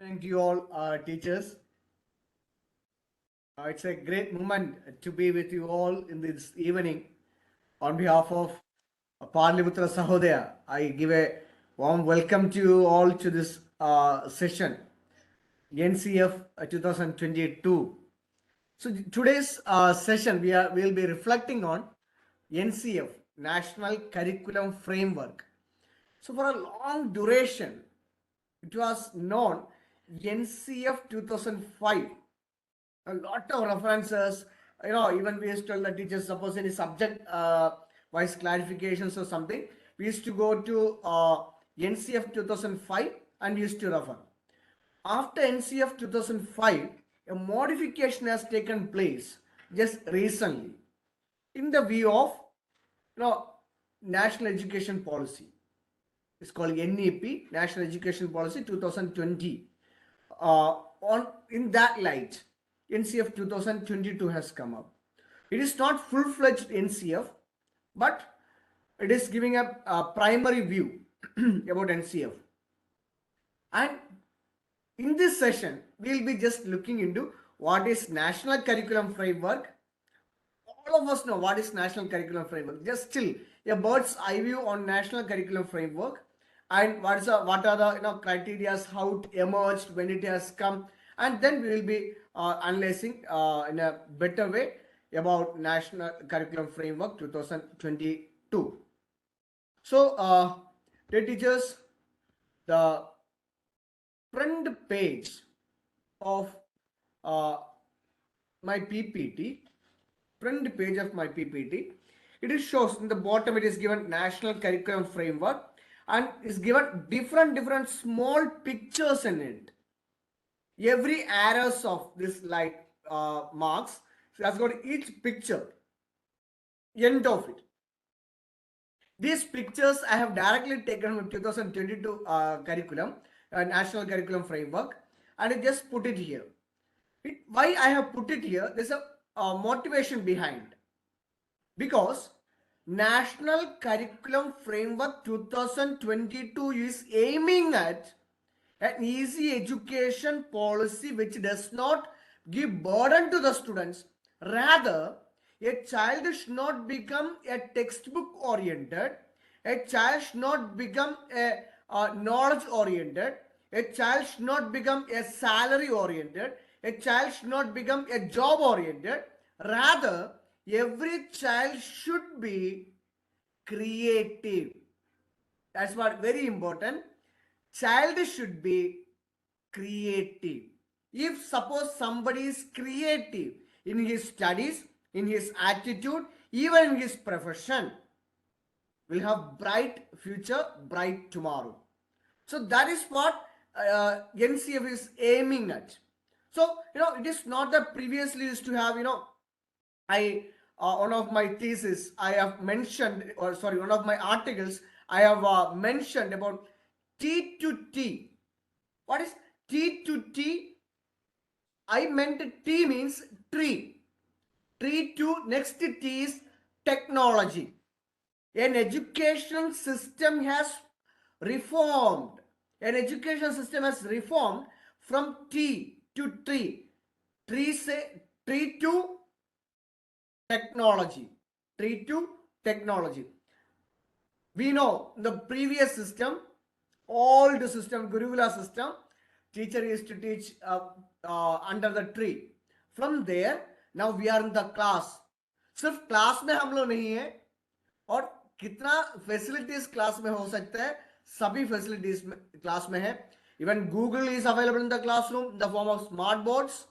Thank you all, teachers. It's a great moment to be with you all in this evening. On behalf of Parliputra Sahodaya, I give a warm welcome to you all to this session, NCF 2022. So today's session, we'll be reflecting on NCF, National Curriculum Framework. So for a long duration, it was known NCF 2005. A lot of references, even we used to tell the teachers, suppose any subject wise clarifications or something, we used to go to NCF 2005 and we used to refer. After NCF 2005, a modification has taken place just recently in the view of national education policy. It's called NEP, National Education Policy 2020. On in that light, NCF 2022 has come up. It is not full-fledged NCF, but it is giving a primary view about NCF. And in this session, we'll be just looking into what is National Curriculum Framework. All of us know what is National Curriculum Framework. Just still a bird's eye view on National Curriculum Framework and what are the criteria, how it emerged, when it has come, and then we will be analyzing in a better way about National Curriculum Framework 2022. So, dear teachers, the front page of my PPT, it shows in the bottom it is given National Curriculum Framework and is given different small pictures in it. Every arrows of this light marks, so has got each picture, end of it. These pictures I have directly taken from 2022 curriculum, National Curriculum Framework, and I just put it here. Why I have put it here, there's a motivation behind. Because National Curriculum Framework 2022 is aiming at an easy education policy which does not give burden to the students. Rather, a child should not become a textbook oriented, a child should not become a knowledge oriented, a child should not become a salary oriented, a child should not become a job oriented. Rather, every child should be creative. That's what very important. Child should be creative. If suppose somebody is creative in his studies, in his attitude, even in his profession, will have bright future, bright tomorrow. So that is what NCF is aiming at. So it is not that previously used to have I one of my thesis I have mentioned, or sorry, one of my articles I have mentioned about T to T. What is T to T? I meant T means tree. Tree to next T is technology. An education system has reformed. An education system has reformed from T to tree. Tree to technology. Tree to technology. We know the previous system, old system, Gurukula system, teacher used to teach under the tree. From there, now we are in the class. सिर्फ class में हम लोग नहीं है, और कितना facilities class में हो सकता है, सभी फैसिलिटीज क्लास में है. Even Google is available in the classroom in the form of smart boards,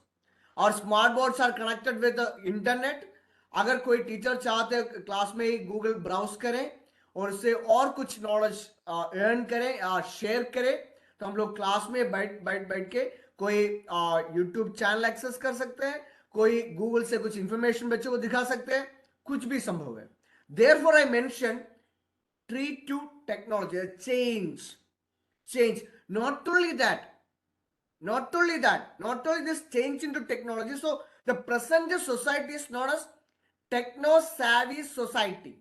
और smart boards are connected with the internet. अगर कोई टीचर चाहते हैं क्लास में ही गूगल ब्राउज करें और उससे और कुछ नॉलेज अर्न करें, शेयर करें, तो हम लोग क्लास में बैठ के कोई यूट्यूब चैनल एक्सेस कर सकते हैं, कोई गूगल से कुछ इंफॉर्मेशन बच्चों को दिखा सकते हैं, कुछ भी संभव है. Therefore, I mentioned tree to technology, a change. Not only this change into technology. So the present society is known as techno savvy society.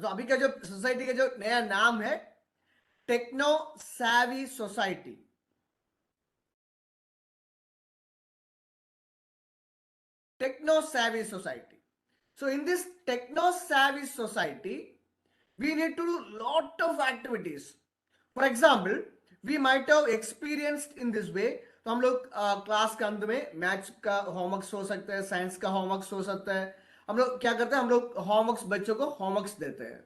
तो अभी का जो सोसाइटी का जो नया नाम है techno savvy society. techno-savvy society. So in this techno-savvy society, we need to do lot of activities. For example, we might have experienced in this way. तो हम लोग क्लास के अंत में मैथ्स का होमवर्क हो सकता है, साइंस का होमवर्क हो सकता है. हम लोग क्या करते हैं, हम लोग होमवर्क्स बच्चों को होमवर्क्स देते हैं.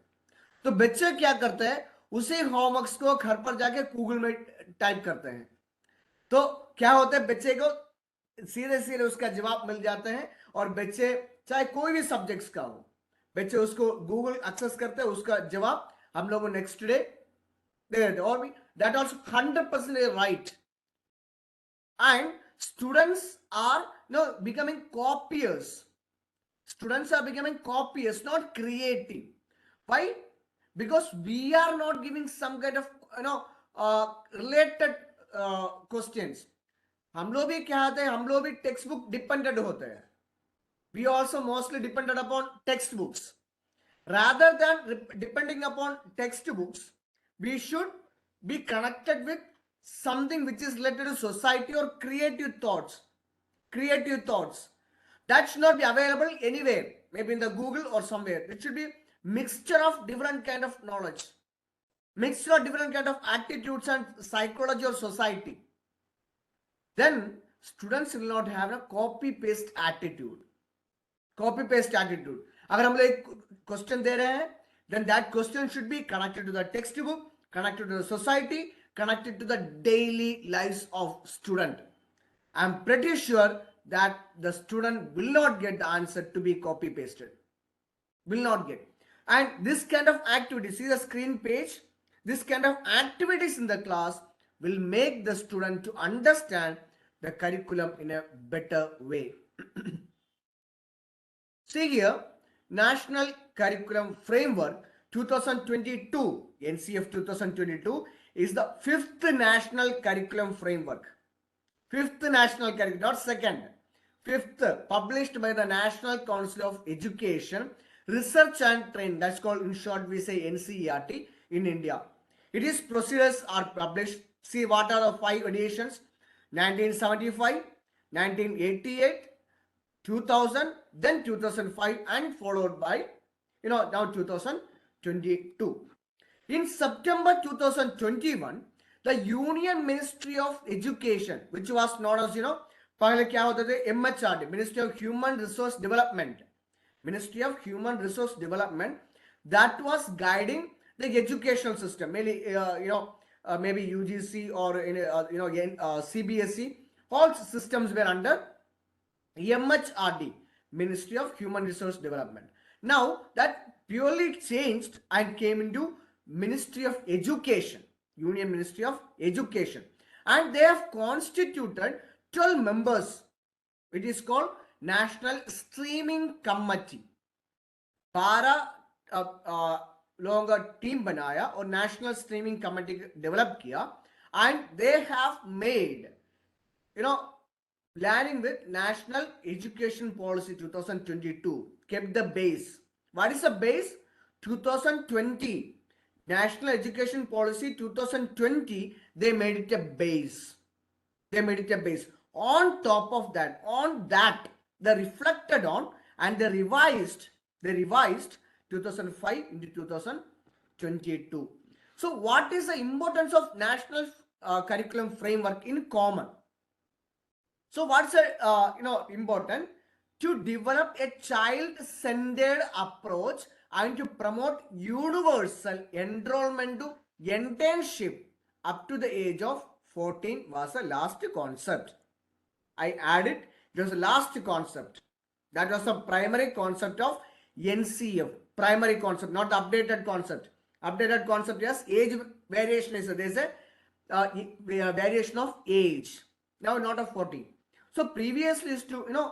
तो बच्चे क्या करते हैं, उसी होमवर्क्स को घर पर जाके गूगल में टाइप करते हैं. तो क्या होता है, बच्चे को सीधे सीधे उसका जवाब मिल जाते हैं. और बच्चे चाहे कोई भी सब्जेक्ट्स का हो, बच्चे उसको गूगल एक्सेस करते हैं, उसका जवाब हम लोग नेक्स्ट डे दे देते. और भी that also 100% right. And students are becoming copiers. Students are becoming copiers, not creative. Why? Because we are not giving some kind of related questions. हम लोग भी क्या होते हैं, हम लोग भी टेक्स्ट बुक डिपेंडेंट होते हैं. We also mostly depended upon textbooks. Rather than depending upon textbooks, we should be connected with something which is related to society or creative thoughts. Creative thoughts. That should not be available anywhere, maybe in the Google or somewhere. It should be mixture of different kind of knowledge, mixture of different kind of attitudes and psychology or society. Then students will not have a copy-paste attitude. Copy-paste attitude. अगर हम लोग एक question दे रहे हैं, then that question should be connected to the textbook, connected to the society, connected to the daily lives of student. I'm pretty sure that the student will not get the answer to be copy pasted. Will not get. And this kind of activity, see the screen page, this kind of activities in the class will make the student to understand the curriculum in a better way. See here, National Curriculum Framework 2022, NCF 2022 is the 5th National Curriculum Framework. 5th National Curriculum, not 2nd. 5th, published by the National Council of Education, Research and Training. That's called, in short, we say NCERT in India. Its procedures are published. See what are the 5 editions: 1975, 1988, 2000, then 2005, and followed by, now 2022. In September 2021, the Union Ministry of Education, which was known as, पहले क्या होते थे, MHRD, Ministry of Human Resource Development, Ministry of Human Resource Development, that was guiding the educational system, mainly, maybe UGC or CBSE, all systems were under MHRD, Ministry of Human Resource Development. Now that purely changed and came into Ministry of Education, Union Ministry of Education, and they have constituted 12 members. It is called National Streaming Committee. 12 लोगों का team बनाया और national streaming committee develop किया, and they have made, planning with National Education Policy 2022, kept the base. What is the base? 2020. National Education Policy 2020, they made it a base. They made it a base. On top of that, they reflected on and they revised 2005 into 2022. So what is the importance of National Curriculum Framework in common? So what's important? To develop a child-centered approach and to promote universal enrollment to internship up to the age of 14 was the last concept. I added, it was the last concept. That was the primary concept of NCF. Primary concept, not the updated concept. Updated concept, yes, age variation is there is a variation of age. Now not of 14. So previously used to,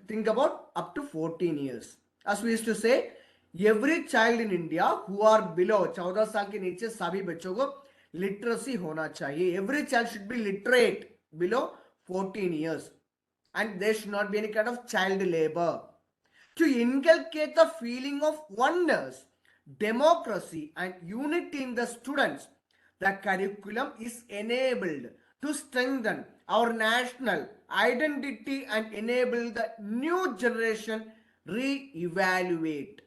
think about up to 14 years. As we used to say, every child in India who are below 14 साल के नीचे सभी बच्चों को literacy होना चाहिए. Every child should be literate below 14 years. And there should not be any kind of child labor. To inculcate the feeling of oneness, democracy and unity in the students, the curriculum is enabled to strengthen our national identity and enable the new generation re-evaluate.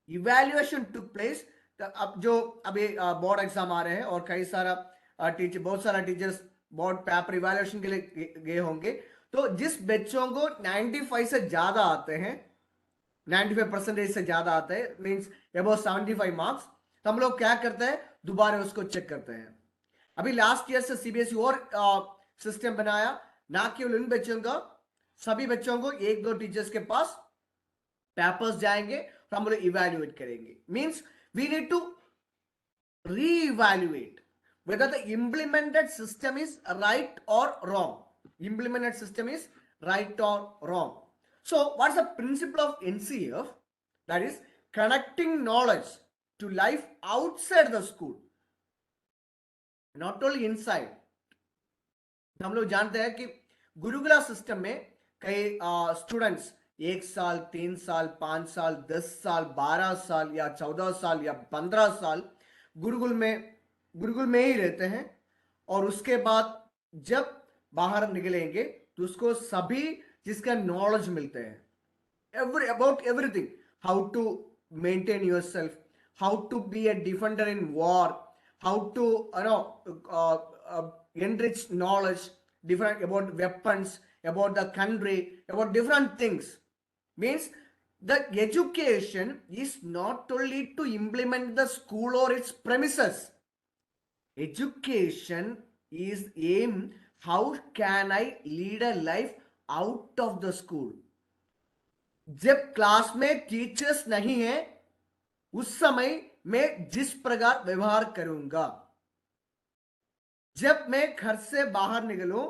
Evaluation took place. अब जो अभी board exam आ रहे हैं और कई सारा teacher, बहुत सारा टीचर्स बोर्ड पेपर इवैल्यूएशन के लिए गए होंगे, तो जिस बच्चों को 95 से ज्यादा आते हैं, 95% से ज्यादा आते हैं, मींस अबाउट 75 मार्क्स, तो हम लोग क्या करते हैं, दोबारा उसको चेक करते हैं। अभी लास्ट ईयर से सीबीएसई और सिस्टम बनाया, ना केवल इन बच्चों का, सभी बच्चों को एक दो टीचर्स के पास पेपर्स जाएंगे, तो हम लोग इवैल्यूएट करेंगे। Means we need to re-evaluate whether the implemented system is right or wrong. Implemented system is right or wrong. So what's the principle of NCF? That is connecting knowledge to life outside the school, not only inside. हम लोग जानते हैं कि गुरुकुला system में कई students 1 साल, 3 साल, 5 साल, 10 साल, 12 साल या 14 साल या 15 साल गुरुकुल में ही रहते हैं, और उसके बाद जब बाहर निकलेंगे तो उसको सभी जिसका नॉलेज मिलते हैं, about everything, how to maintain yourself, how to be a defender in war, how to enrich knowledge different about weapons, about the country, about different things. Means the education is not only to implement the school or its premises. Education is aim how can I lead a life out of the school. जब class में teachers नहीं है उस समय मैं जिस प्रकार व्यवहार करूंगा, जब मैं घर से बाहर निकलूं,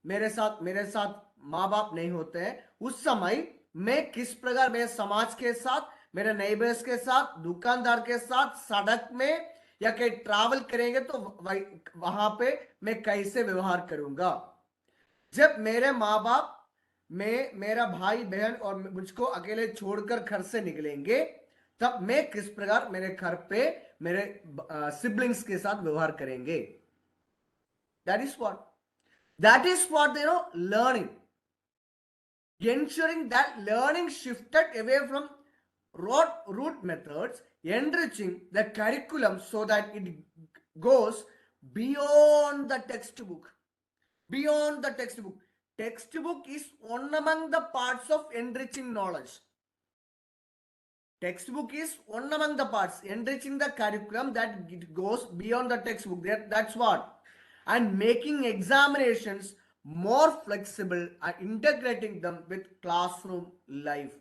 मेरे साथ माँ बाप नहीं होते हैं, उस समय मैं किस प्रकार मेरे समाज के साथ, मेरे नेबर्स के साथ, दुकानदार के साथ, सड़क में या कहीं ट्रैवल करेंगे तो वहां पे मैं कैसे व्यवहार करूंगा। जब मेरे माँ बाप, मेरा भाई बहन और मुझको अकेले छोड़कर घर से निकलेंगे, तब मैं किस प्रकार मेरे घर पे मेरे सिबलिंग्स के साथ व्यवहार करेंगे। That is what learning, ensuring that learning shifted away from rote methods, enriching the curriculum so that it goes beyond the textbook. Beyond the textbook. Textbook is one among the parts of enriching knowledge. Textbook is one among the parts, enriching the curriculum that it goes beyond the textbook. That's what. And making examinations more flexible and integrating them with classroom life.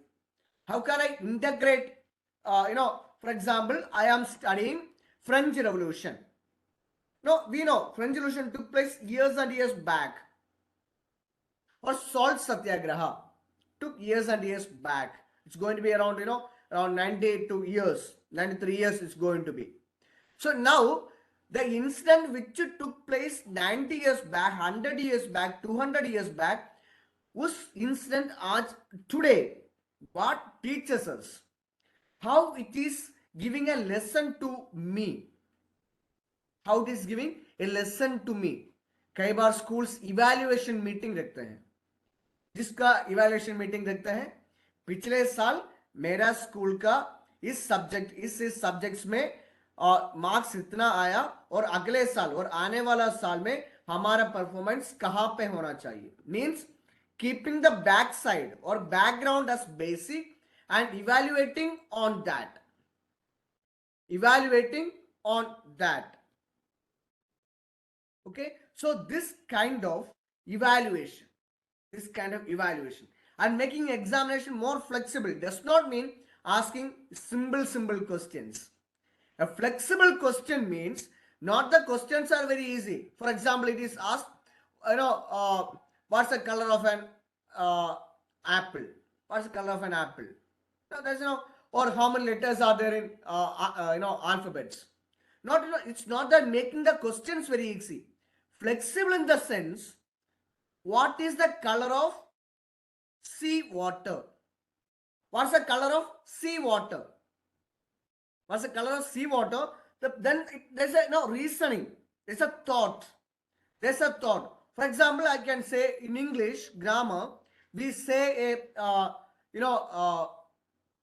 How can I integrate? For example, I am studying French Revolution. No, we know French Revolution took place years and years back. Or Salt Satyagraha took years and years back. It's going to be around, around 92 years, 93 years it's going to be. So now, the incident which took place 90 years back, 100 years back, 200 years back, उस incident आज today what teaches us, how it is giving a lesson to me, how it is giving a lesson to me. कई बार schools evaluation meeting रखते हैं, जिसका evaluation meeting रखते हैं, पिछले साल मेरा स्कूल का इस सब्जेक्ट्स में और मार्क्स इतना आया, और अगले साल और आने वाला साल में हमारा परफॉर्मेंस कहां पे होना चाहिए। Means keeping the back side और background as basic and evaluating on that, okay. So this kind of evaluation and making examination more flexible does not mean asking simple questions. A flexible question means not the questions are very easy. For example, it is asked, what's the color of an apple? What's the color of an apple? No, there's or how many letters are there in alphabets? It's not that making the questions very easy. Flexible in the sense, what is the color of sea water? What's the color of sea water? What's the color of sea water? Then there's a reasoning. There's a thought. There's a thought. For example, I can say in English grammar, we say a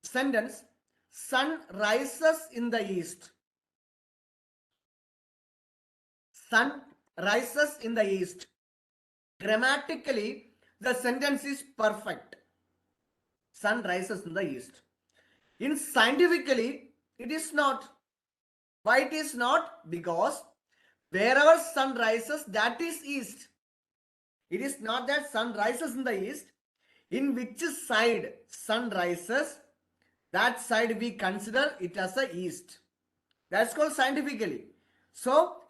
sentence: sun rises in the east. Sun rises in the east. Grammatically, the sentence is perfect. Sun rises in the east. In scientifically, it is not. Why it is not? Because wherever sun rises, that is east. It is not that sun rises in the east. In which side sun rises, that side we consider it as the east. That's called scientifically. So,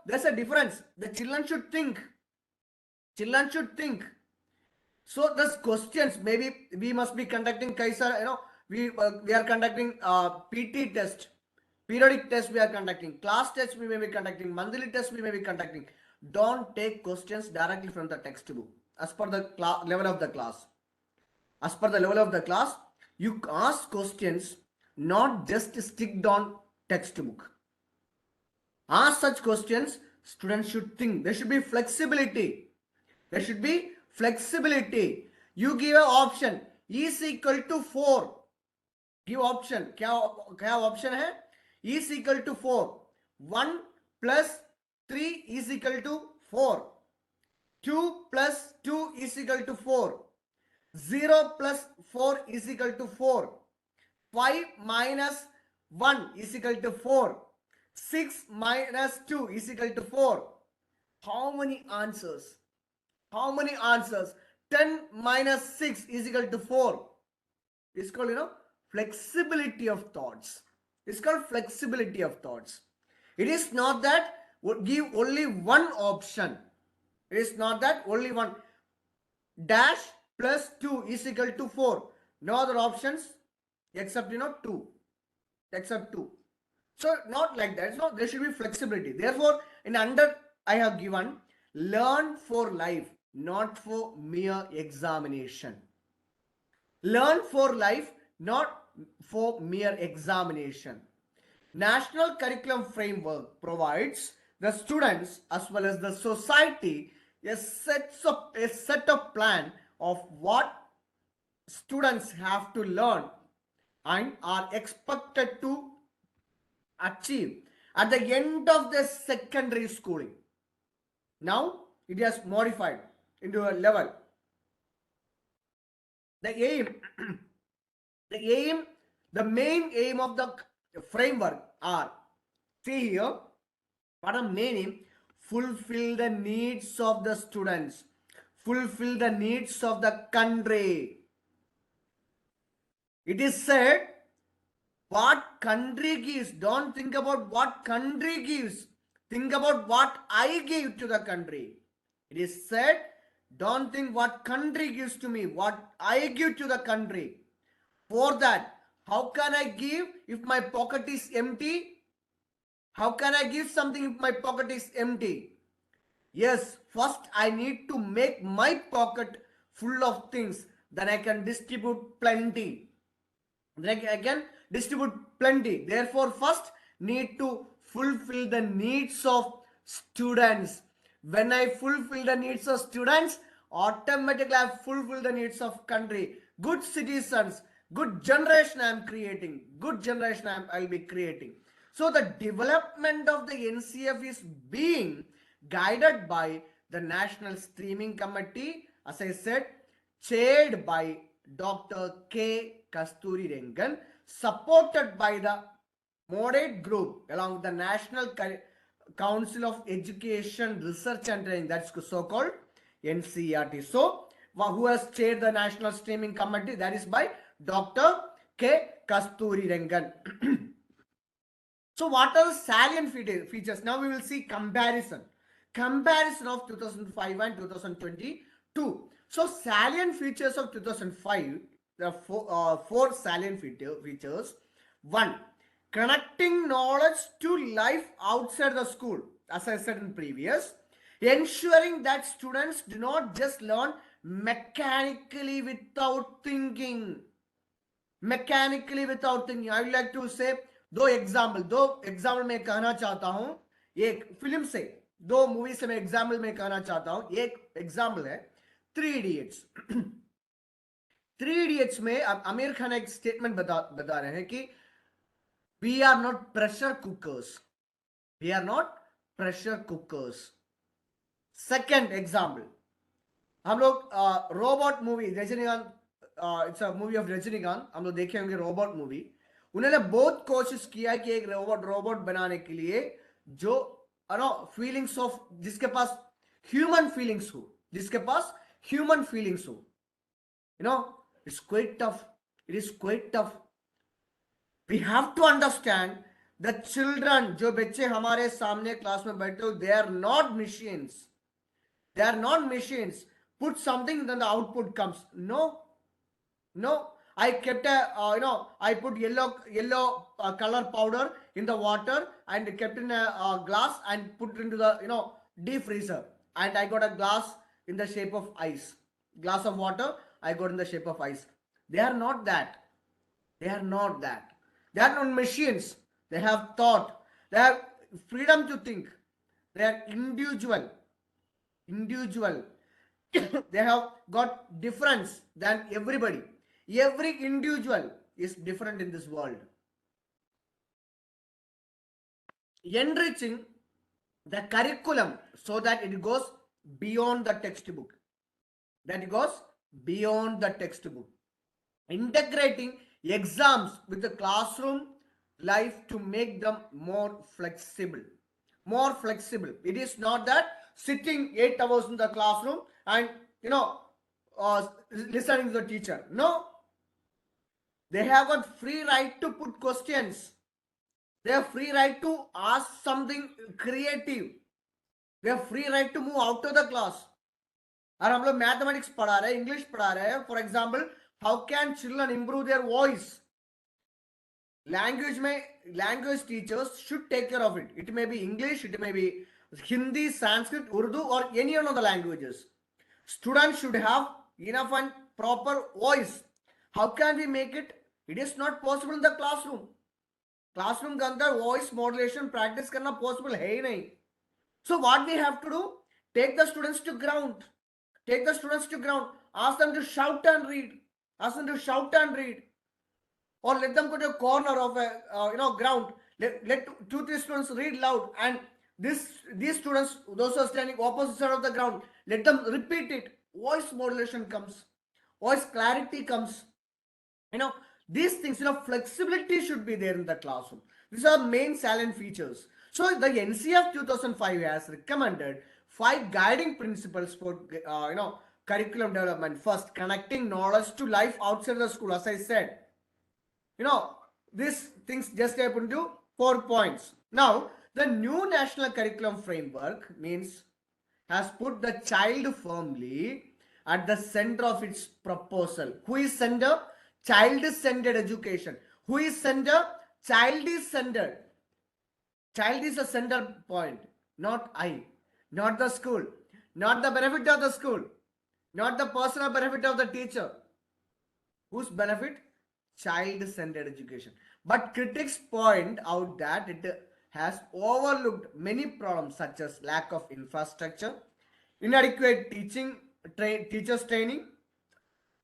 there's a difference. The children should think. Children should think. So, the questions, maybe we must be conducting Kaisa, we are conducting PT test. Periodic test we are conducting. Class test we may be conducting. Monthly test we may be conducting. Don't take questions directly from the textbook as per the level of the class. As per the level of the class, you ask questions, not just stick on textbook. Ask such questions, students should think. There should be flexibility. There should be flexibility. You give an option, is equal to 4. Give option. क्या option है? Is equal to 4. 1 plus 3 is equal to 4. 2 plus 2 is equal to 4. 0 plus 4 is equal to 4. 5 minus 1 is equal to 4. 6 minus 2 is equal to 4. How many answers? How many answers? 10 minus 6 is equal to 4. It's called, flexibility of thoughts. It's called flexibility of thoughts. It is not that give only one option. It is not that only one. Dash plus 2 is equal to 4. No other options except 2. Except 2. So not like that. So there should be flexibility. Therefore, in under I have given learn for life, not for mere examination. Learn for life, not for mere examination. National Curriculum Framework provides the students as well as the society a set of plan of what students have to learn and are expected to achieve at the end of their secondary schooling. Now it has modified into a level. The main aim of the framework are, see here, what am meaning? Fulfill the needs of the students, fulfill the needs of the country. It is said, what country gives. Don't think about what country gives. Think about what I give to the country. It is said, don't think what country gives to me, what I give to the country. For that, how can I give if my pocket is empty? How can I give something if my pocket is empty? Yes, first I need to make my pocket full of things. Then I can distribute plenty. Then I can distribute plenty. Therefore, first need to fulfill the needs of students. When I fulfill the needs of students, automatically I fulfill the needs of country. Good citizens, good generation I am creating. Good generation I'll be creating. So the development of the NCF is being guided by the National Streaming Committee, as I said, chaired by Dr. K. Kasturi Rengan, supported by the moderate group along with the National Council of Education, Research and Training, that's so-called NCERT. So, who has chaired the National Streaming Committee? That is by Dr. K. Kasturi Rengan. So what are the salient features? Now we will see comparison. Comparison of 2005 and 2022. So salient features of 2005, there are four salient features. 1. Connecting knowledge to life outside the school. As I said in previous. Ensuring that students do not just learn mechanically without thinking. Mechanically without thinking. I would like to say दो example मैं कहना चाहता हूं एक film से दो movie से मैं एग्जाम्पल में कहना चाहता हूं. एक एग्जाम्पल है थ्री इडियट्स. थ्री इडियट्स में अब आमिर खान एक स्टेटमेंट बता रहे हैं कि we are not pressure cookers. We are not pressure cookers. Second example, हम लोग robot movie Rajinikanth, it's a movie of Rajinikanth, हम लोग देखे होंगे रोबोट मूवी. उन्होंने बहुत कोशिश किया कि एक रोबोट रोबोट बनाने के लिए जो नो फीलिंग्स ऑफ, जिसके पास ह्यूमन फीलिंग्स हो, जिसके पास ह्यूमन फीलिंग्स हो. You know it's quite tough. It is quite tough. We have to understand the children, जो बच्चे हमारे सामने क्लास में बैठे हो, they are not machines. They are not machines. Put something, then the output comes. No, no. I kept a, I put yellow color powder in the water and kept in a glass and put it into the, deep freezer. And I got a glass in the shape of ice. Glass of water, I got in the shape of ice. They are not that. They are not that. They are not machines. They have thought. They have freedom to think. They are individual. They have got difference than everybody. Every individual is different in this world. Enriching the curriculum so that it goes beyond the textbook. That it goes beyond the textbook. Integrating exams with the classroom life to make them more flexible. More flexible. It is not that sitting 8 hours in the classroom and listening to the teacher. No, they have got free right to put questions. They have free right to ask something creative. They have free right to move out of the class. और हम लोग mathematics पढ़ा रहे हैं, English पढ़ा रहे हैं. For example, how can children improve their voice? Language में language teachers should take care of it. It may be English, it may be Hindi, Sanskrit, Urdu, or any one of the languages. Students should have enough and proper voice. How can we make it? It is not possible in the classroom. Classroom के अंदर voice modulation practice करना possible है ही नहीं. So what we have to do? Take the students to ground. Take the students to ground. Ask them to shout and read. Ask them to shout and read. Or let them go to a corner of a ground. Let 2-3 students read loud, and these students, those who are standing opposite side of the ground, let them repeat it. Voice modulation comes. Voice clarity comes. These things, flexibility should be there in the classroom. These are main salient features. So the NCF 2005 has recommended 5 guiding principles for curriculum development. First, connecting knowledge to life outside the school. As I said, these things just happen to 4 points. Now, the new national curriculum framework has put the child firmly at the center of its proposal. Who is center? Child-centered education. Who is center? Child is centered. Child is the center point, not I, not the school, not the benefit of the school, not the personal benefit of the teacher. Whose benefit? Child-centered education. But critics point out that it has overlooked many problems such as lack of infrastructure, inadequate teachers training,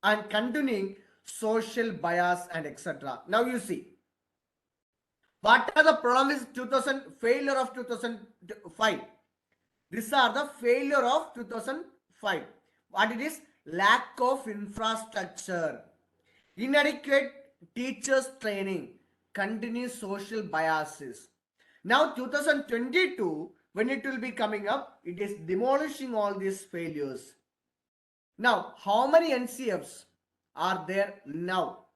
and continuing social bias and etc. Now you see, what are the problems? Failure of 2005. These are the failure of 2005. What it is? Lack of infrastructure, inadequate teachers training, continuous social biases. Now 2022, when it will be coming up, it is demolishing all these failures. Now, how many NCFs are there now?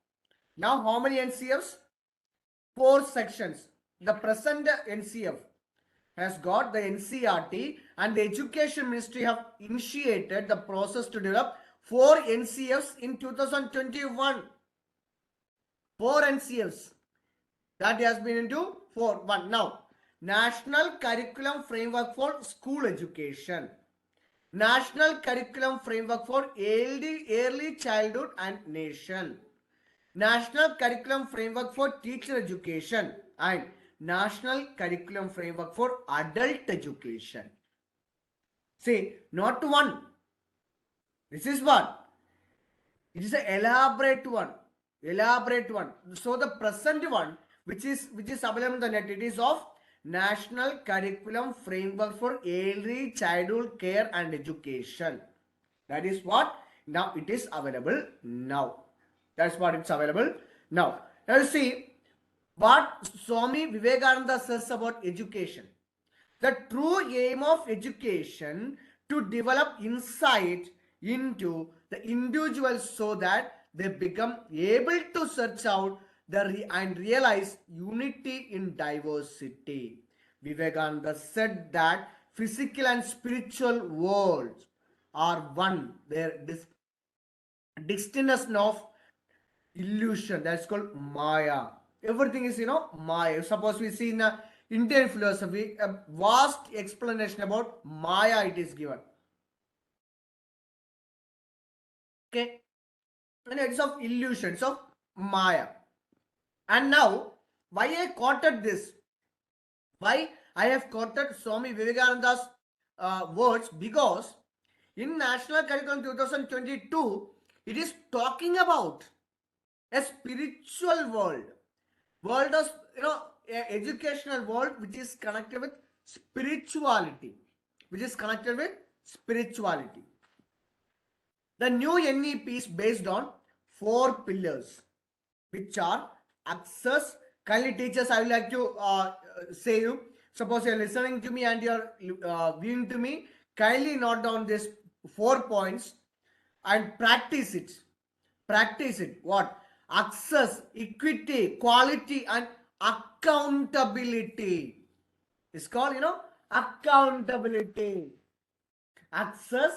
Now, how many NCFs? 4 sections. The present NCF has got the NCERT, and the Education Ministry have initiated the process to develop 4 NCFs in 2021. 4 NCFs. That has been into 1. Now, National Curriculum Framework for School Education. National Curriculum Framework for Early Childhood and Nation. National Curriculum Framework for Teacher Education. And National Curriculum Framework for Adult Education. See, not one. This is what? It is an elaborate one. Elaborate one. So the present one, which is available on the net, it is of National Curriculum Framework for Early Childhood Care and Education. That is what now it is available now. That's what it's available now. Now see what Swami Vivekananda says about education. The true aim of education to develop insight into the individual so that they become able to search out and realize unity in diversity. Vivekananda said that physical and spiritual worlds are one. Their distinctness of illusion, that's called Maya. Everything is, Maya. Suppose we see in Indian philosophy, a vast explanation about Maya it is given. Okay. And it's of illusions of Maya. And now, why I quoted this? Why I have quoted Swami Vivekananda's words? Because in National Curriculum 2022, it is talking about a spiritual world of, educational world which is connected with spirituality, The new NEP is based on 4 pillars, which are access. Kindly teachers, I would like to say you, suppose you're listening to me and you're viewing to me, kindly note down these 4 points and practice it. What? Access, equity, quality, and accountability. It's called, accountability. Access,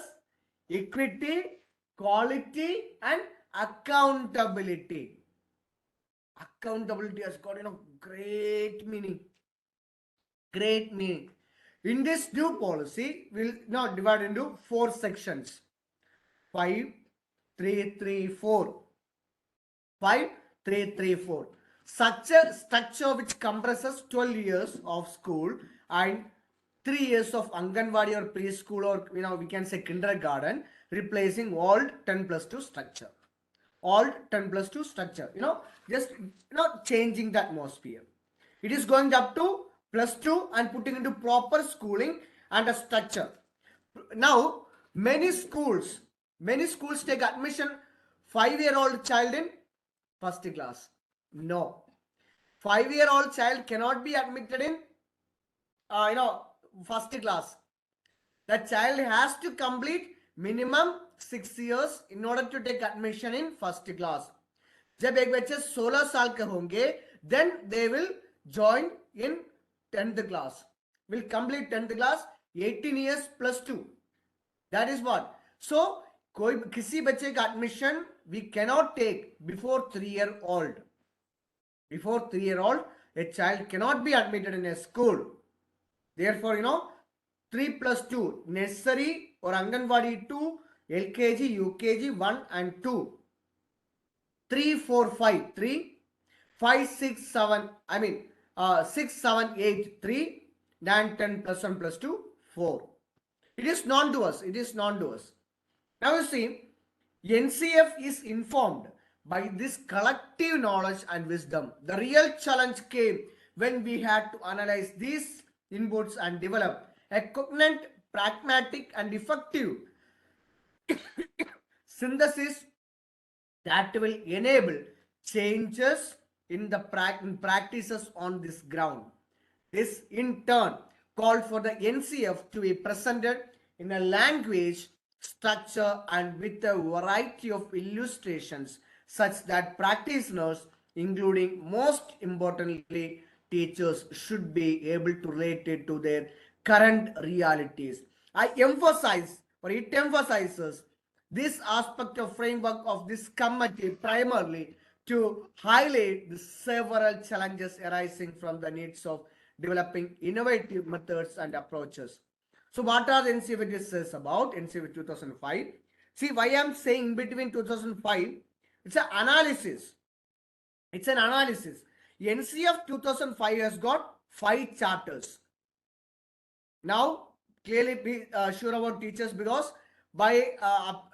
equity, quality, and accountability. Accountability has got, great meaning. In this new policy, we'll now divide into 4 sections. 5, 3, 3, 4. 5, 3, 3, 4. Such a structure which compresses 12 years of school and 3 years of Anganwadi or preschool, or we can say kindergarten, replacing old 10+2 structure. Old 10+2 structure. Just changing the atmosphere. It is going up to +2 and putting into proper schooling and a structure. Now, many schools take admission 5-year-old child in first class. No. 5-year-old child cannot be admitted in, first class. The child has to complete minimum 6 years in order to take admission in first class. जब एक बच्चे 16 साल के होंगे, then they will join in 10th class. Will complete 10th class, 18 years +2. That is what. So, कोई किसी बच्चे का admission we cannot take before 3-year-old. Before 3-year-old, a child cannot be admitted in a school. Therefore, 3+2, nursery or Anganwadi 2, LKG, UKG 1 and 2. 3, 4, 5, 3, 5, 6, 7, 6, 7, 8, 3, 9, 10 +1 +2, 4. It is known to us. Now you see, NCF is informed by this collective knowledge and wisdom. The real challenge came when we had to analyze these inputs and develop a coherent, pragmatic, and effective synthesis that will enable changes in the practices on this ground. This in turn called for the NCF to be presented in a language, structure, and with a variety of illustrations such that practitioners, including most importantly teachers, should be able to relate it to their current realities. It emphasizes this aspect of framework of this committee primarily to highlight the several challenges arising from the needs of developing innovative methods and approaches. So what are the NCF says about NCF 2005? See, why I am saying between 2005, it's an analysis. NCF 2005 has got 5 chapters. Now, clearly be sure about teachers, because by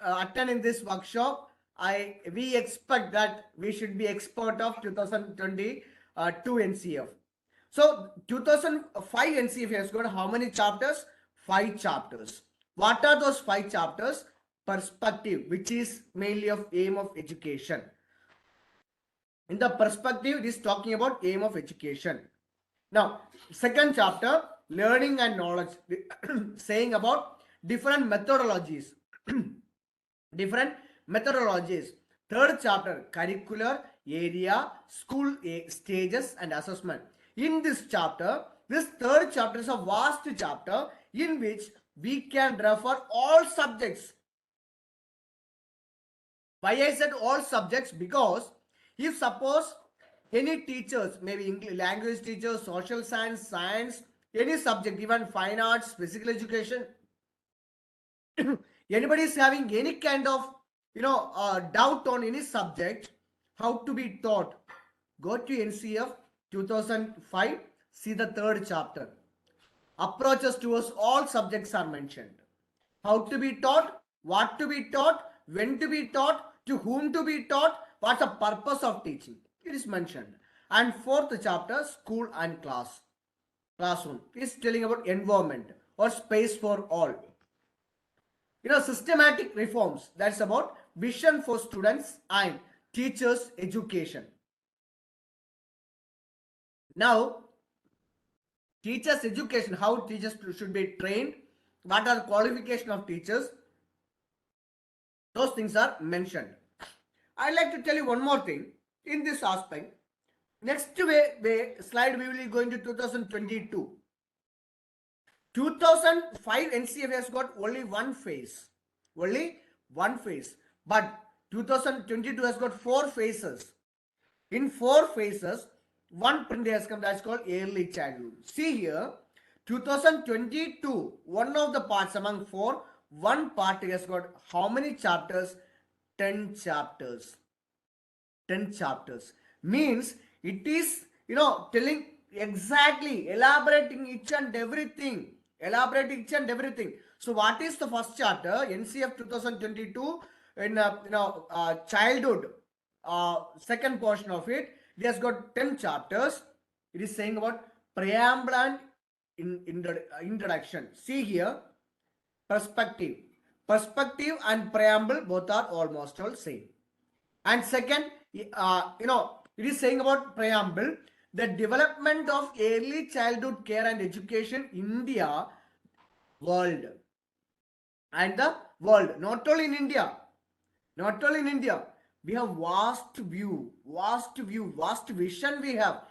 attending this workshop, we expect that we should be expert of 2022 NCF. So 2005 NCF has got how many chapters? 5 chapters. What are those 5 chapters? Perspective, which is mainly of aim of education. In the perspective, it is talking about aim of education. Now, second chapter, learning and knowledge, saying about different methodologies. Different methodologies. Third chapter, curricular area, school stages and assessment. In this chapter, this third chapter is a vast chapter in which we can refer all subjects. Why I said all subjects? Because if suppose any teachers, maybe English language teachers, social science, any subject, even fine arts, physical education, anybody is having any kind of doubt on any subject, how to be taught, go to NCF 2005, see the third chapter. Approaches towards all subjects are mentioned. How to be taught, what to be taught, when to be taught, to whom to be taught, what's the purpose of teaching. It is mentioned. And fourth chapter, school and classroom, is telling about environment or space for all. Systematic reforms, that's about vision for students and teachers education. Now, teachers education, how teachers should be trained, what are the qualification of teachers, those things are mentioned. I'd like to tell you one more thing in this aspect. Next slide, we will be going to 2022. 2005 NCF has got only one phase. Only one phase. But 2022 has got 4 phases. In 4 phases, one print has come that's called early childhood. See here, 2022, one of the parts among 4, one part has got how many chapters? 10 chapters. 10 chapters. Means it is, telling exactly, elaborating each and everything. Elaborating each and everything. So what is the first chapter? NCF 2022 in childhood. Second portion of it, it has got 10 chapters. It is saying about preamble and introduction. See here, perspective. Perspective and preamble both are almost all same. And second, it is saying about preamble, the development of early childhood care and education in India, world. And the world, not only in India, not only in India, we have vast vision we have,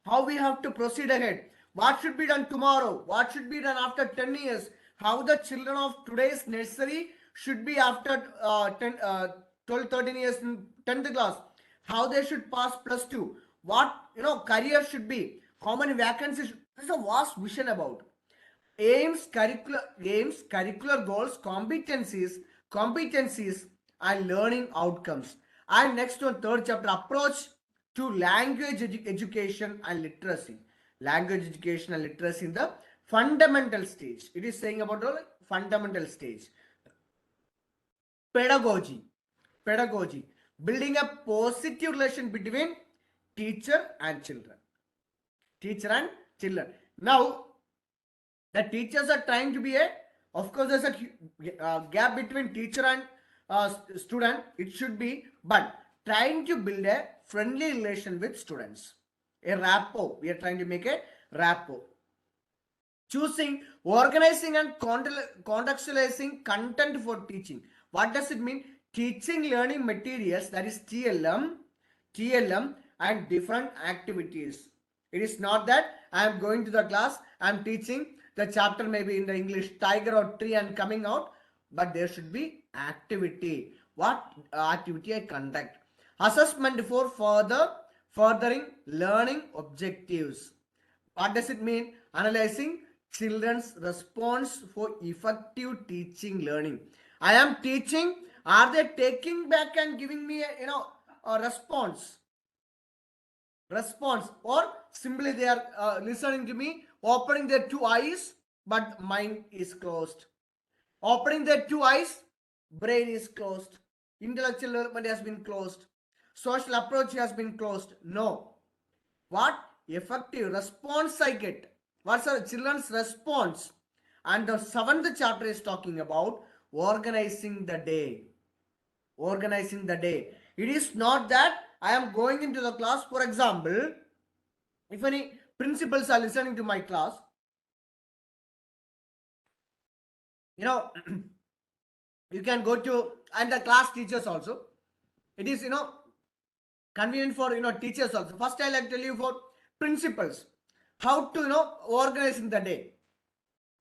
how we have to proceed ahead, what should be done tomorrow, what should be done after 10 years, how the children of today's nursery should be after 12, 13 years in 10th class, how they should pass plus 2, what career should be, how many vacancies. There's a vast vision about aims, curricular goals, competencies, and learning outcomes. And next one, third chapter, approach to language education and literacy. Language education and literacy in the fundamental stage. It is saying about the fundamental stage. Pedagogy, building a positive relation between teacher and children. Now, the teachers are trying to be of course there's a gap between teacher and student, it should be, but trying to build a friendly relation with students, a rapport. We are trying to make a rapport. Choosing, organizing and contextualizing content for teaching. What does it mean? Teaching learning materials, that is TLM and different activities. It is not that I am going to the class, I am teaching the chapter maybe in the English tiger or tree and coming out, but there should be activity. What activity I conduct? Assessment for furthering learning objectives. What does it mean? Analyzing children's response for effective teaching learning. I am teaching. Are they taking back and giving me a response? Or simply they are listening to me, opening their 2 eyes but mind is closed. Opening the two eyes, brain is closed. Intellectual development has been closed. Social approach has been closed. No. What effective response I get? What's the children's response? And the seventh chapter is talking about organizing the day. Organizing the day. It is not that I am going into the class. For example, if any principals are listening to my class, you know, you can go to, and the class teachers also. It is, convenient for, teachers also. First, I like to tell you for principals, how to, organize in the day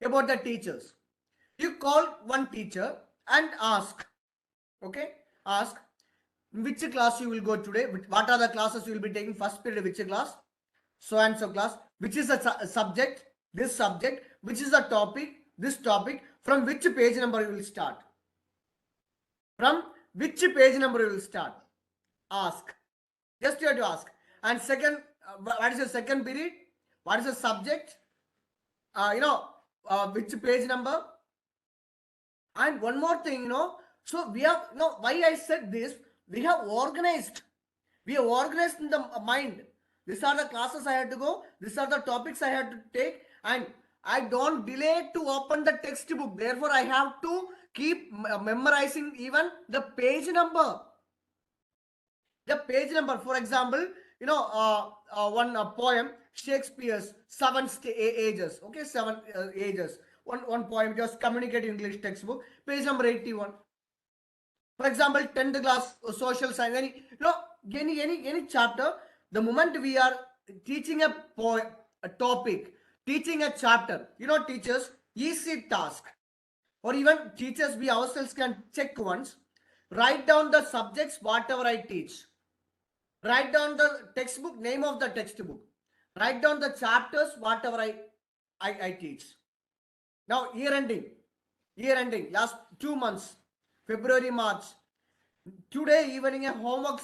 about the teachers. You call one teacher and ask, okay, ask which class you will go today, what are the classes you will be taking, first period, which class, so and so class, which is a subject, this subject, which is the topic, this topic, from which page number you will start. From which page number you will start? Ask. Just you have to ask. And second, what is the second period? What is the subject? Which page number? And one more thing, so we have, why I said this, we have organized. We have organized in the mind. These are the classes I had to go. These are the topics I had to take. And I don't delay to open the textbook. Therefore, I have to keep memorizing even the page number. The page number, for example, one poem, Shakespeare's Seven Ages. Okay, seven ages. One poem, just communicate English textbook, page number 81. For example, 10th class social science, any chapter, the moment we are teaching a poem, a topic, teaching a chapter, teachers, easy task. Or even teachers, we ourselves can check once, write down the subjects, whatever I teach. Write down the textbook, name of the textbook. Write down the chapters, whatever I teach. Now, year ending, last 2 months, February, March. Today evening, a homework,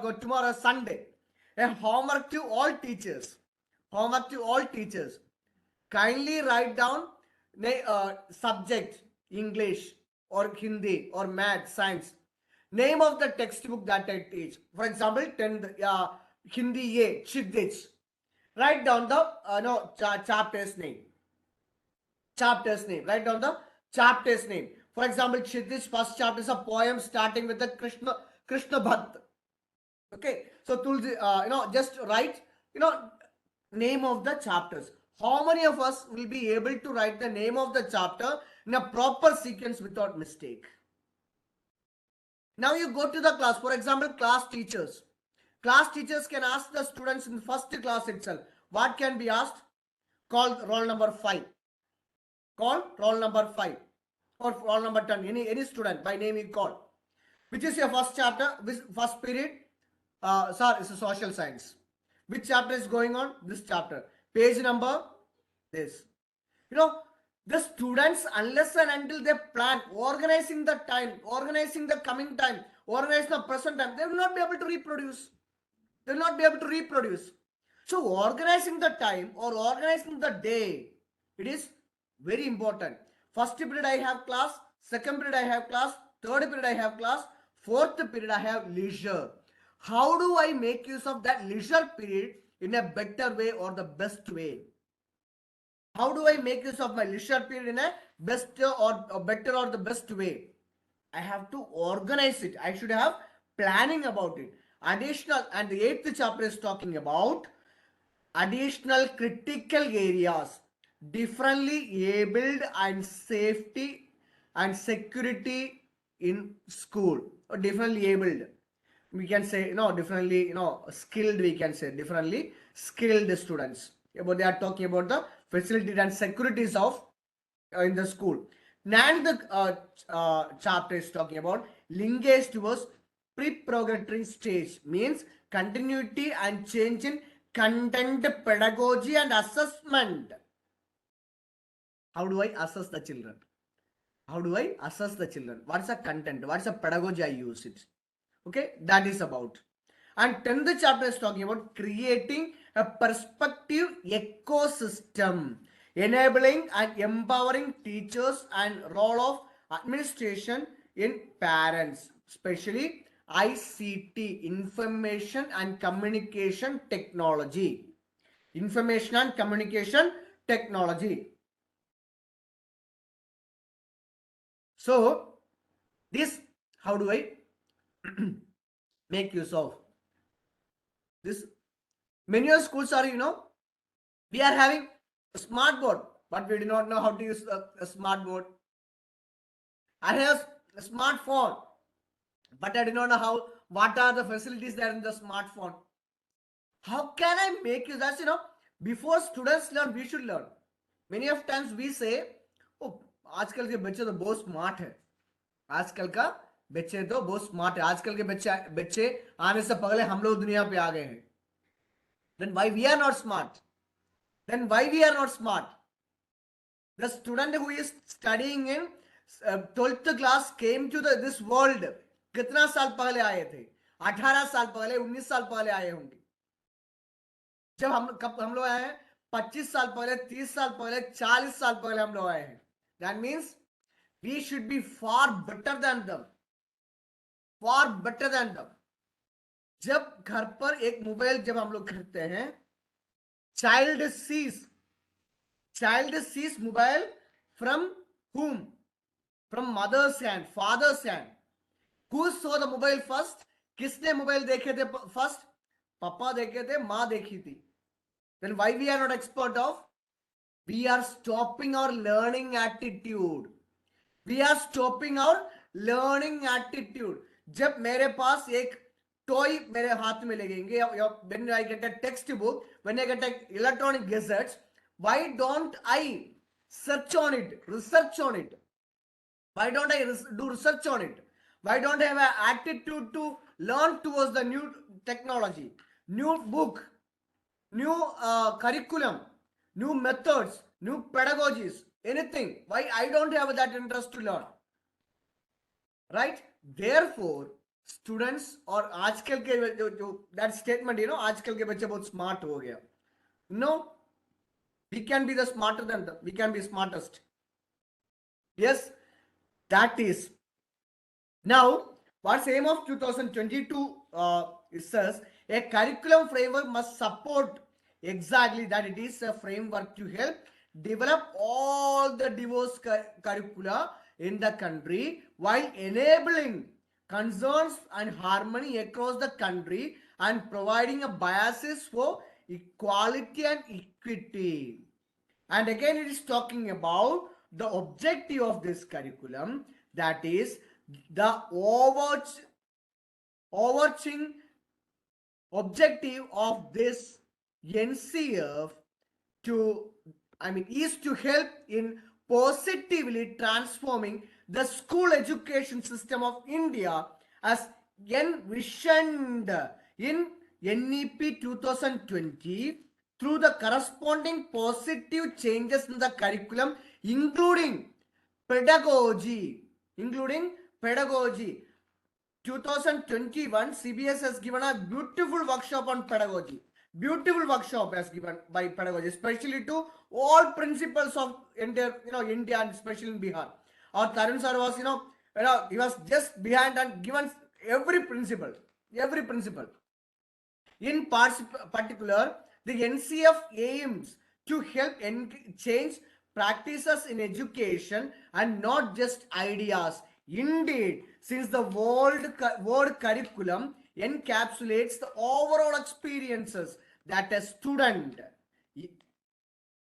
or tomorrow Sunday, a homework to all teachers. Homework to all teachers. Kindly write down subject, English or Hindi or math, science. Name of the textbook that I teach. For example, 10th Hindi A, Chiddich. Write down the chapter's name. Chapter's name. Write down the chapter's name. For example, Chiddich first chapter is a poem starting with the Krishna Bhatt. Okay, so Tulsi, just write, name of the chapters. How many of us will be able to write the name of the chapter in a proper sequence without mistake? Now you go to the class. For example, class teachers. Class teachers can ask the students in first class itself. What can be asked? Call roll number 5. Call roll number 5. Or roll number 10. Any student by name you call. Which is your first chapter? First period? Sir, it's a social science. Which chapter is going on? This chapter. Page number? This. The students, unless and until they plan, organizing the time, organizing the coming time, organizing the present time, they will not be able to reproduce. They will not be able to reproduce. So organizing the time or organizing the day, it is very important. First period I have class, second period I have class, third period I have class, fourth period I have leisure. How do I make use of that leisure period in a better way or the best way? How do I make use of my leisure period in a best or better or the best way? I have to organize it. I should have planning about it. Additional, and the 8th chapter is talking about additional critical areas, differently abled and safety and security in school, or differently abled. We can say, differently, skilled, we can say, differently skilled students. But they are talking about the facilities and securities of in the school. And the chapter is talking about linkage towards pre-progratory stage, means continuity and change in content, pedagogy and assessment. How do I assess the children? How do I assess the children? What is the content? What is the pedagogy I use it? Okay, that is about. And 10th chapter is talking about creating a perspective ecosystem. enabling and empowering teachers and role of administration in parents, especially ICT, information and communication technology. Information and communication technology. So this, how do I make use of this? Many of schools are, we are having a smart board, but we do not know how to use a smart board. I have a smartphone, but I do not know what are the facilities there in the smartphone. How can I make use? That's, before students learn, we should learn. Many of times we say, oh, आजकल के बच्चे तो बहुत smart है, आजकल का बच्चे तो बहुत स्मार्ट है, आजकल के बच्चे आने से पहले हम लोग दुनिया पे आ गए हैं. Then why we are not smart? Then why we are not smart? The student who is studying in 12th class came to this world कितना साल पहले आए थे? 18 साल पहले, 19 साल पहले आए होंगे. जब हम लोग आए हैं 25 साल पहले, 30 साल पहले, 40 साल पहले हम लोग आए हैं. That means we should be far better than them. Far better than them. जब घर पर एक मोबाइल जब हम लोग खरीदते हैं, child sees mobile from whom? From mother's hand, father's hand. Who saw the mobile first? किसने मोबाइल देखे थे first? पापा देखे थे, माँ देखी थी. Then why we are not expert of? We are stopping our learning attitude. We are stopping our learning attitude. जब मेरे पास एक toy मेरे हाथ में लगेंगे, when I get a textbook, when I get a electronic gadgets, why don't I search on it, research on it? Why don't I do research on it? Why don't I have an attitude to learn towards the new technology, new book, new curriculum, new methods, new pedagogies, anything? Why I don't have that interest to learn? Right? Therefore, students और आजकल के जो that statement, आजकल के बच्चे बहुत smart हो गया. No, we can be the smarter than them. We can be smartest. Yes, that is. Now, what's the aim of 2022? It says a curriculum framework must support exactly that. It is a framework to help develop all the diverse curricula in the country while enabling concerns and harmony across the country and providing a basis for equality and equity. And again, it is talking about the objective of this curriculum, that is the overarching objective of this NCF is to help in positively transforming the school education system of India as envisioned in NEP 2020 through the corresponding positive changes in the curriculum, including pedagogy. 2021, CBS has given a beautiful workshop on pedagogy. Beautiful workshop has given by pedagogy, especially to all principals of India, India and especially in Bihar. Our Tarun sir was, he was just behind and given every principle. In particular, the NCF aims to help change practices in education and not just ideas. Indeed, since the word curriculum encapsulates the overall experiences that a student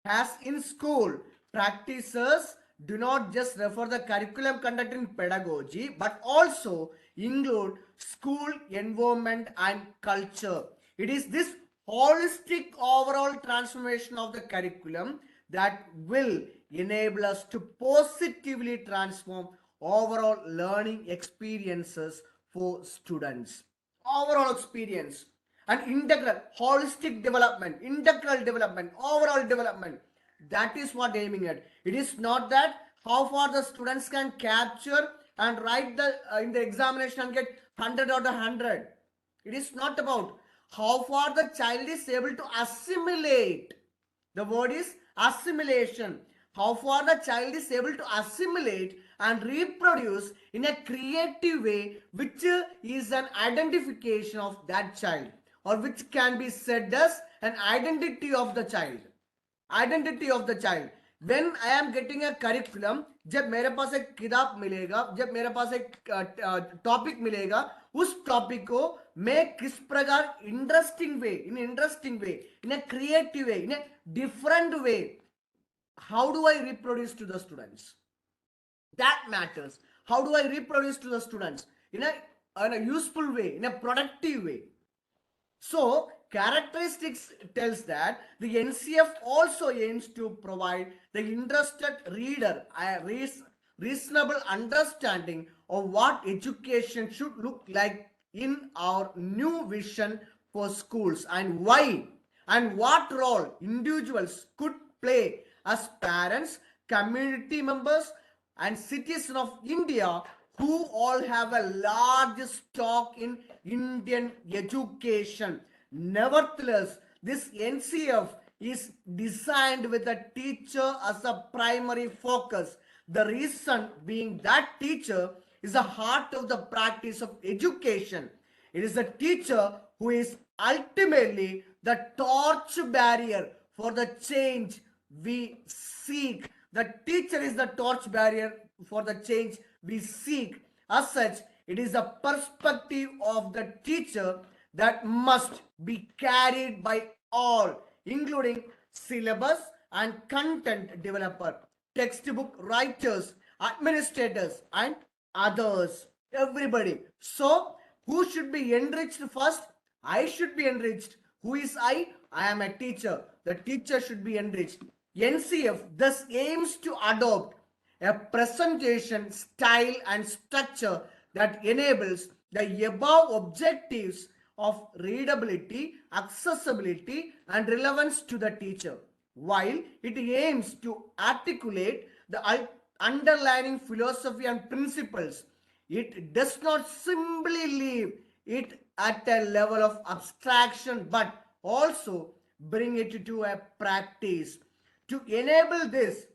has in school, practices do not just refer the curriculum conducted in pedagogy, but also include school environment and culture. It is this holistic overall transformation of the curriculum that will enable us to positively transform overall learning experiences for students. Overall experience and integral, holistic development, overall development. That is what aiming at. It is not that how far the students can capture and write in the examination and get 100 out of 100. It is not about how far the child is able to assimilate. The word is assimilation. How far the child is able to assimilate and reproduce in a creative way, which is an identification of that child, or which can be said as an identity of the child. Identity of the child when I am getting a curriculum जब मेरे पास एक किताब मिलेगा जब मेरे पास एक topic मिलेगा उस टॉपिक को मैं किस प्रकार interesting way in a creative way in a different way how do I reproduce to the students? That matters. How do I reproduce to the students in a useful way, in a productive way? So, characteristics tells that the NCF also aims to provide the interested reader a reasonable understanding of what education should look like in our new vision for schools and why and what role individuals could play as parents, community members, and citizens of India who all have a large stock in Indian education. Nevertheless, this NCF is designed with the teacher as a primary focus. The reason being that teacher is the heart of the practice of education. It is the teacher who is ultimately the torch barrier for the change we seek. The teacher is the torch barrier for the change we seek. As such, it is the perspective of the teacher that must be carried by all, including syllabus and content developer, textbook writers, administrators, and others. Everybody. So, who should be enriched first? I should be enriched. Who is I? I am a teacher. The teacher should be enriched. NCF thus aims to adopt a presentation style and structure that enables the above objectives of readability, accessibility, and relevance to the teacher, while it aims to articulate the underlying philosophy and principles. It does not simply leave it at a level of abstraction but also bring it to a practice. To enable this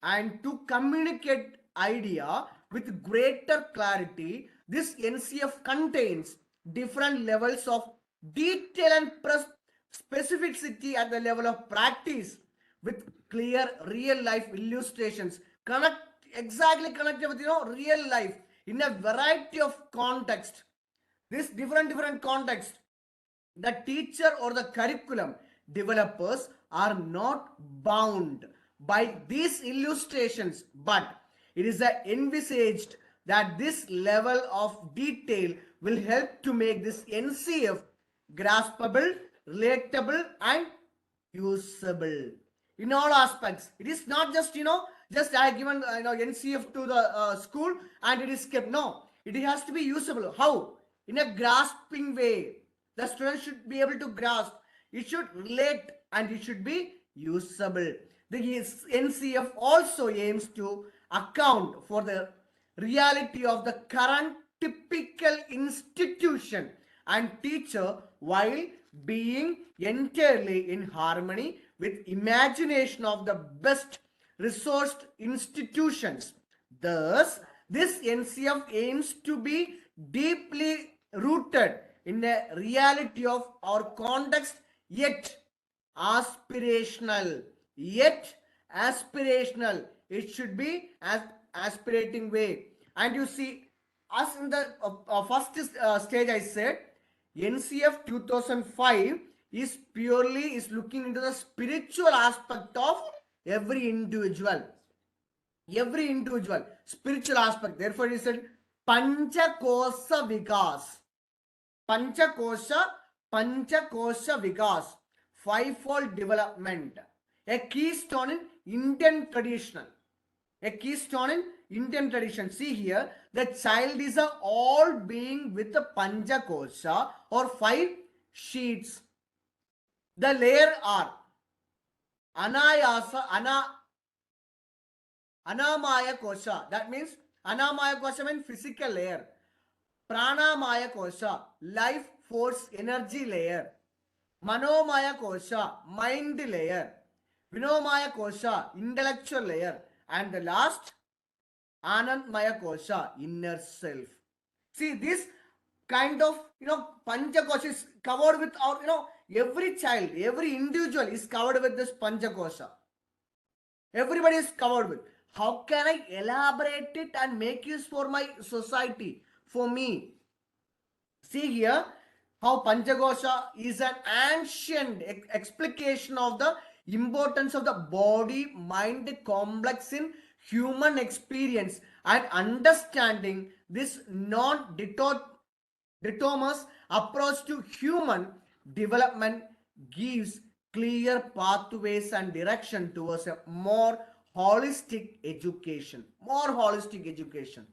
and to communicate idea with greater clarity, this NCF contains different levels of detail and specificity at the level of practice with clear real life illustrations exactly connected with real life in a variety of context. This different context, the teacher or the curriculum developers are not bound by these illustrations, but it is envisaged that this level of detail will help to make this NCF graspable, relatable, and usable in all aspects. It is not just I given NCF to the school and it is kept. No, it has to be usable. How? In a grasping way. The student should be able to grasp. It should relate and it should be usable. The NCF also aims to account for the reality of the current typical institution and teacher while being entirely in harmony with imagination of the best resourced institutions. Thus, this NCF aims to be deeply rooted in the reality of our context, yet aspirational. Yet aspirational. It should be as aspirating way. And you see, as in the first stage, I said NCF 2005 is purely is looking into the spiritual aspect of every individual. Every individual spiritual aspect. Therefore, it said Panchakosa Vikas. Panchakosha, Panchakosha Vikas, fivefold development, a keystone in Indian tradition. A keystone in Indian tradition. See here, the child is a all being with the Panchakosha or five sheets. The layer are Anayasa, Anamaya Kosha. That means Anamaya Kosha means physical layer. Pranamaya Kosha, life force energy layer. Manomaya Kosha, mind layer. Vinomaya Kosha, intellectual layer. And the last, Anandmaya Kosha, inner self. See, this kind of, Panchakosha is covered with our, every child, every individual is covered with this Panchakosha. Everybody is covered with. How can I elaborate it and make use for my society, for me? See here how Panchagosha is an ancient explication of the importance of the body mind complex in human experience, and understanding this non-dichotomous approach to human development gives clear pathways and direction towards a more holistic education. More holistic education.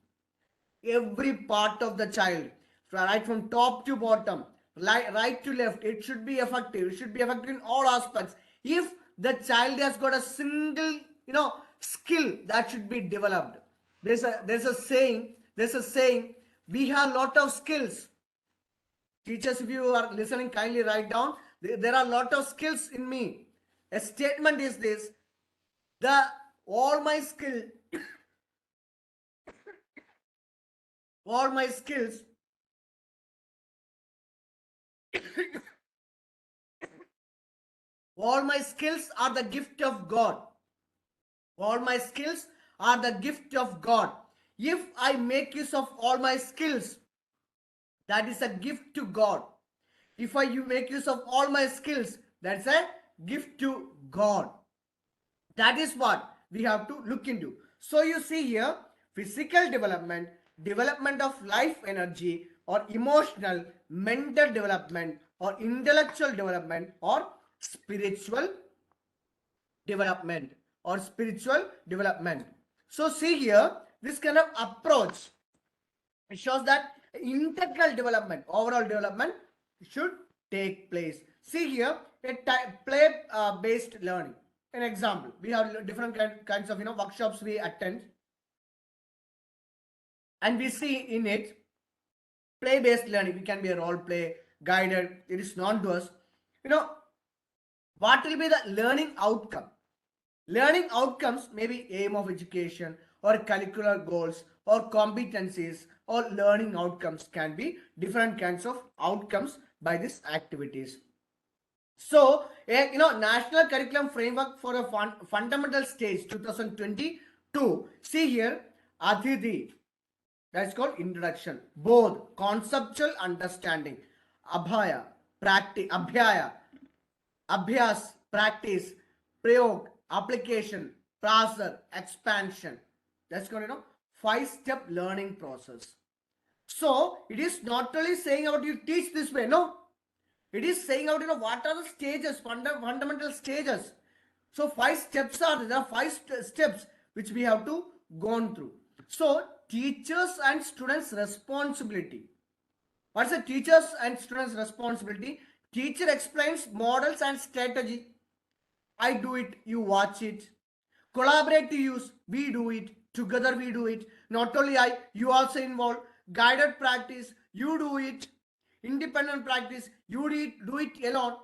Every part of the child, right from top to bottom, right to left, it should be effective. It should be effective in all aspects. If the child has got a single, skill that should be developed. There's a saying, we have a lot of skills. Teachers, if you are listening, kindly write down. There are a lot of skills in me. A statement is this: the all my skill, all my skills All my skills are the gift of God. All my skills are the gift of God. If I make use of all my skills, that is a gift to God. If I you make use of all my skills, that's a gift to God. That is what we have to look into. So you see here, physical development, development of life energy, or emotional, mental development, or intellectual development, or spiritual development spiritual development. So see here, this kind of approach, it shows that integral development, overall development should take place. See here, a play based learning. An example, we have different kinds of workshops we attend, and we see in it play based learning. We can be a role play, guided, it is known to us. What will be the learning outcome? Learning outcomes may be aim of education or curricular goals or competencies, or learning outcomes can be different kinds of outcomes by these activities. So, National Curriculum Framework for a Fundamental Stage 2022. See here, Adhiti, that's called introduction. Both conceptual understanding, Abhaya, practice, Abhyaya, Abhyas, practice, Prayog, application, Prasar, expansion. That's called, 5-step learning process. So it is not only saying about you teach this way, no. It is saying out, what are the stages, fundamental stages. So 5 steps are there are 5 steps which we have to go on through. So teachers and students responsibility. What's the teachers and students responsibility? Teacher explains models and strategy. I do it, you watch it. Collaborate to use, we do it. Together we do it. Not only I, you also involved. Guided practice, you do it. Independent practice, you do it alone.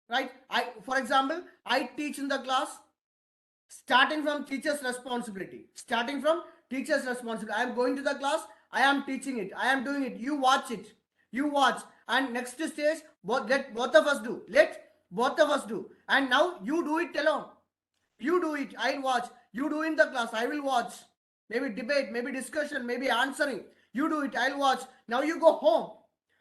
Right? For example, I teach in the class, starting from teacher's responsibility. Starting from teacher's responsibility. I am going to the class, I am teaching it, I am doing it. You watch it. You watch. And next stage, let both of us do. Let both of us do. And now you do it alone. You do it, I'll watch. You do in the class, I will watch. Maybe debate, maybe discussion, maybe answering. You do it, I'll watch. Now you go home.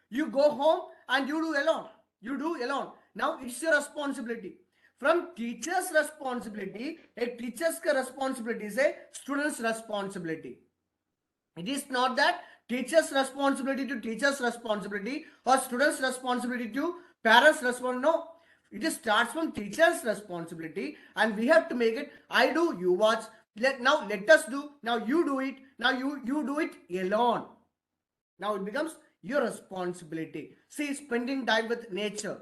You go home and you do alone. You do alone. Now it's your responsibility. From teacher's responsibility, a teacher's responsibility is a student's responsibility. It is not that teacher's responsibility to teacher's responsibility or student's responsibility to parents' responsibility. No, it just starts from teacher's responsibility, and we have to make it. I do, you watch. Now let us do. Now you do it. Now you do it alone. Now it becomes your responsibility. See, spending time with nature.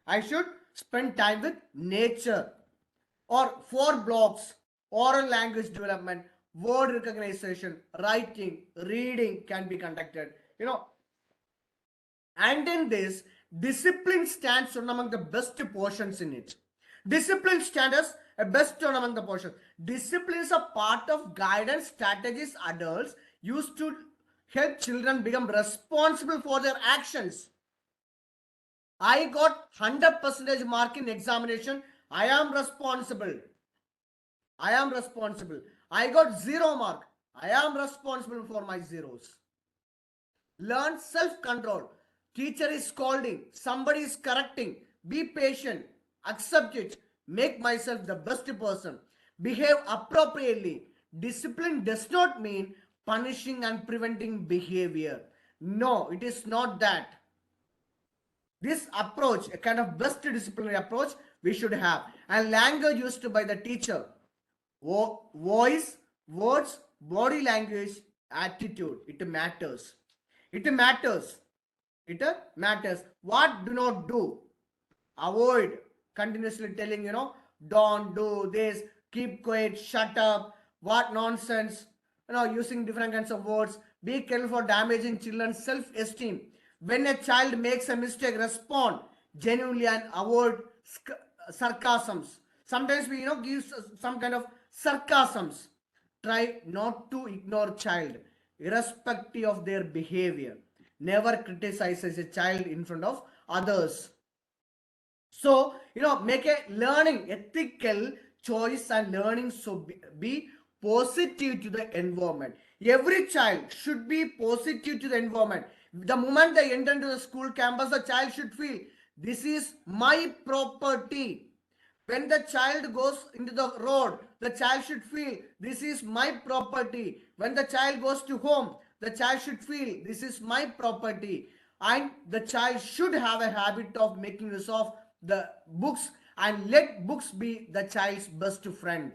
I should spend time with nature. Or 4 blocks: oral language development, word recognition, writing, reading can be conducted. And in this, discipline stands one among the best portions in it. Discipline standards a best tone among the portion. Discipline is a part of guidance strategies adults use to help children become responsible for their actions. I got 100% mark in examination. I am responsible. I am responsible. I got 0 mark. I am responsible for my zeros. Learn self-control. Teacher is scolding. Somebody is correcting. Be patient. Accept it. Make myself the best person. Behave appropriately. Discipline does not mean punishing and preventing behavior. No, it is not that. This approach, a kind of best disciplinary approach, we should have. And language used by the teacher. Voice, words, body language, attitude. It matters. It matters. It matters. What do not do? Avoid continuously telling, don't do this, keep quiet, shut up, what nonsense, using different kinds of words. Be careful for damaging children's self-esteem. When a child makes a mistake, respond genuinely and avoid sarcasms. Sometimes we, give some kind of sarcasms. Try not to ignore child, irrespective of their behavior. Never criticize a child in front of others. So, make a learning ethical choice and learning so be positive to the environment. Every child should be positive to the environment. The moment they enter into the school campus, the child should feel this is my property. When the child goes into the road, the child should feel this is my property. When the child goes to home, the child should feel this is my property. And the child should have a habit of making use of the books and let books be the child's best friend.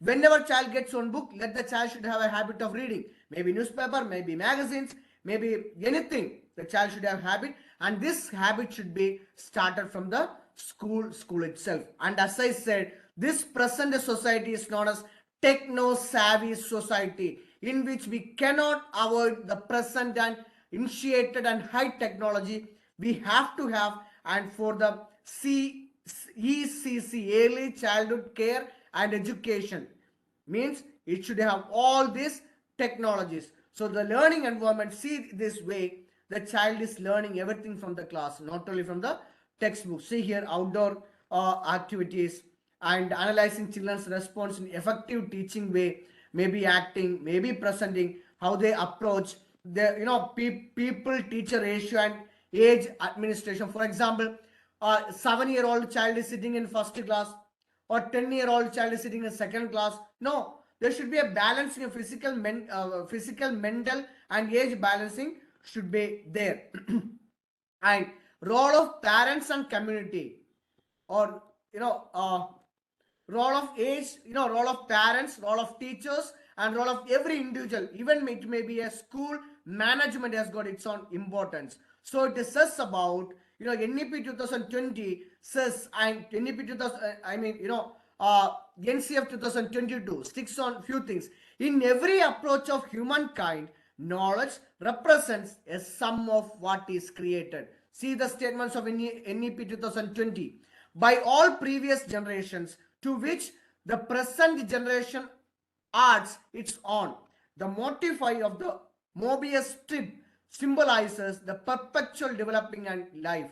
Whenever child gets one book, let the child should have a habit of reading. Maybe newspaper, maybe magazines, maybe anything. The child should have habit, and this habit should be started from the school itself. And as I said, this present society is known as techno-savvy society, in which we cannot avoid the present and initiated and high technology we have to have. And for the ECC, early childhood care and education, means it should have all these technologies. So the learning environment, see this way, the child is learning everything from the class, not only from the textbook. See here, outdoor activities and analyzing children's response in effective teaching way, maybe acting, maybe presenting, how they approach the people teacher ratio and age administration. For example, a 7-year-old child is sitting in first class, or 10-year-old child is sitting in second class. No, there should be a balancing of physical, mental, and age balancing should be there. And role of parents and community, or role of age, role of parents, role of teachers, and role of every individual. Even it may be a school management has got its own importance. So it says about NEP 2020 says, and NEP 2000 NCF 2022 sticks on few things. In every approach of humankind, knowledge represents a sum of what is created. See the statements of NEP 2020. By all previous generations, to which the present generation adds its own. The motify of the Mobius strip symbolizes the perpetual developing and life.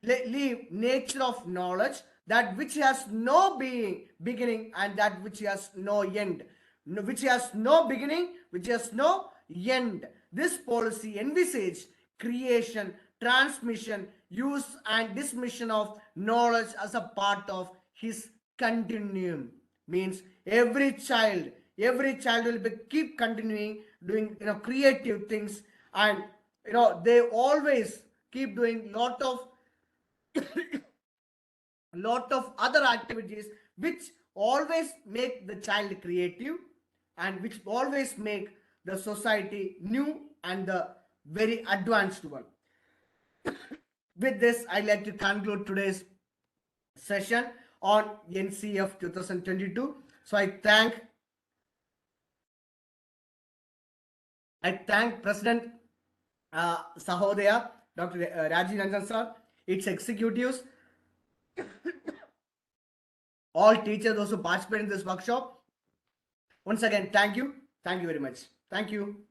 Leave nature of knowledge, that which has no beginning and that which has no end. Which has no beginning, which has no end. This policy envisages creation, transmission, use and dismission of knowledge as a part of his continuum. Means every child will keep continuing doing creative things, and they always keep doing lot of other activities which always make the child creative and which always make the society new and the very advanced one. With this, I'd like to conclude today's session on NCF 2022. So I thank President Sahodaya, Dr. Rajiv Ranjan sir, its executives, all teachers those who participate in this workshop. Once again, thank you very much. Thank you.